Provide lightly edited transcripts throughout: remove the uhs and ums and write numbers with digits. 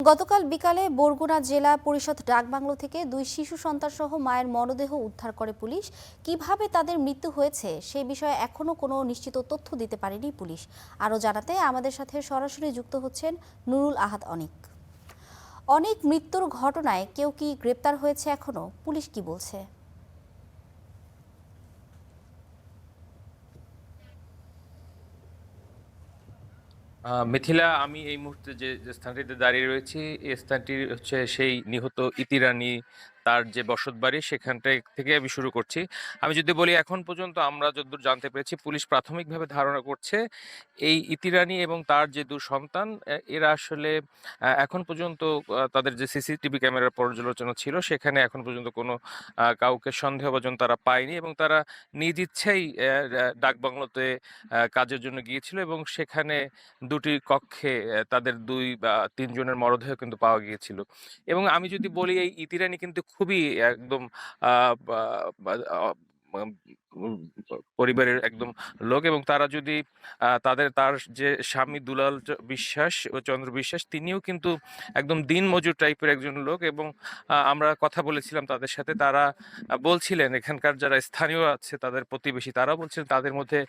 গতকাল বিকালে বরগুনা জেলা পরিষদ ডাকবাংলো থেকে 2 শিশু সন্তানসহ মায়ের মরদেহ উদ্ধার করে পুলিশ। কিভাবে তাদের মৃত্যু হয়েছে সে বিষয়ে এখনো কোনো নিশ্চিত তথ্য দিতে পারেনি পুলিশ। আরও জানাতে আমাদের সাথে সরাসরি যুক্ত হচ্ছেন নুরুল আহাদ অনিক। অনেক মৃত্যুর ঘটনায় কেউ কি গ্রেপ্তার হয়েছে এখনো? পুলিশ কি বলছে? মিথিলা, আমি এই মুহূর্তে যে স্থানটিতে দাঁড়িয়ে রয়েছি, এই স্থানটি হচ্ছে সেই নিহত ইতি রানী তার যে বসতবাড়ি, সেখানটা থেকে আমি শুরু করছি। আমি যদি বলি, এখন পর্যন্ত আমরা যতদূর জানতে পেরেছি, পুলিশ প্রাথমিকভাবে ধারণা করছে এই ইতি রানী এবং তার যে 2 সন্তান, এরা আসলে এখন পর্যন্ত তাদের যে সিসিটিভি ক্যামেরার পর্যালোচনা ছিল, সেখানে এখন পর্যন্ত কোনো কাউকে সন্দেহভাজন তারা পায়নি এবং তারা নিজ ইচ্ছেই ডাকবাংলোতে কাজের জন্য গিয়েছিল এবং সেখানে 2টি কক্ষে তাদের 2 বা 3 জনের মরদেহ কিন্তু পাওয়া গিয়েছিল। এবং আমি যদি বলি, এই ইতি রানী কিন্তু খুবই একদম আ বা বা অ মাম উম পরিবারের একদম লোক এবং তারা যদি তার যে স্বামী দুলাল বিশ্বাস ও চন্দ্র বিশ্বাস, তিনিও কিন্তু একদম দিনমজুর টাইপের একজন লোক এবং আমরা কথা বলেছিলাম তাদের সাথে। তারা বলছিলেন, এখানকার যারা স্থানীয় আছে তাদের প্রতিবেশী, তারাও বলছিলেন তাদের মধ্যে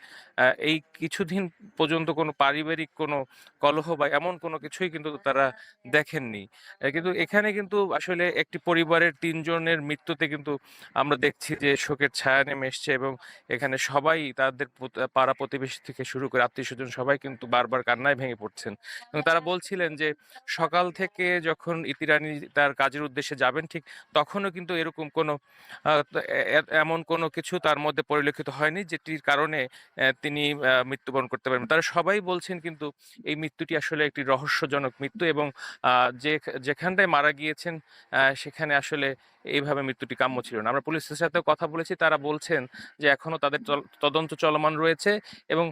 এই কিছুদিন পর্যন্ত কোনো পারিবারিক কোনো কলহ বা এমন কোনো কিছুই কিন্তু তারা দেখেননি। কিন্তু এখানে কিন্তু আসলে একটি পরিবারের 3 জনের মৃত্যুতে কিন্তু আমরা দেখছি যে শোকের ছায়া নেমে এসছে এবং এখানে সবাই তাদের পাড়া প্রতিবেশী থেকে শুরু করে আত্মীয়স্বজন সবাই কিন্তু বারবার কান্নায় ভেঙে পড়ছেন। এবং তারা বলছিলেন যে সকাল থেকে যখন ইতি রানী তার কাজের উদ্দেশ্যে যাবেন, ঠিক তখনও কিন্তু এরকম কোনো আ এমন কোনো কিছু তার মধ্যে পরিলক্ষিত হয়নি যেটির কারণে তিনি মৃত্যুবরণ করতে পারেন। তারা সবাই বলছেন কিন্তু এই মৃত্যুটি আসলে একটি রহস্যজনক মৃত্যু এবং আ যে যেখানটায় মারা গিয়েছেন সেখানে আসলে এইভাবে মৃত্যুটি কাম্য ছিল না। আমরা পুলিশের সাথেও কথা বলেছি। তারা বলছেন যে এখনো তাদের তদন্ত চলমান রয়েছে এবং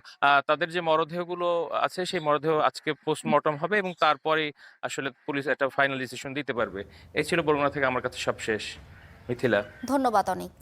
তাদের যে মরদেহগুলো আছে সেই মরদেহ আজকে পোস্টমর্টম হবে এবং তারপরেই আসলে পুলিশ একটা ফাইনাল ডিসিশন দিতে পারবে। এই ছিল বরগুনা থেকে আমার কাছে সব শেষ। মিথিলা। ধন্যবাদ অনিক।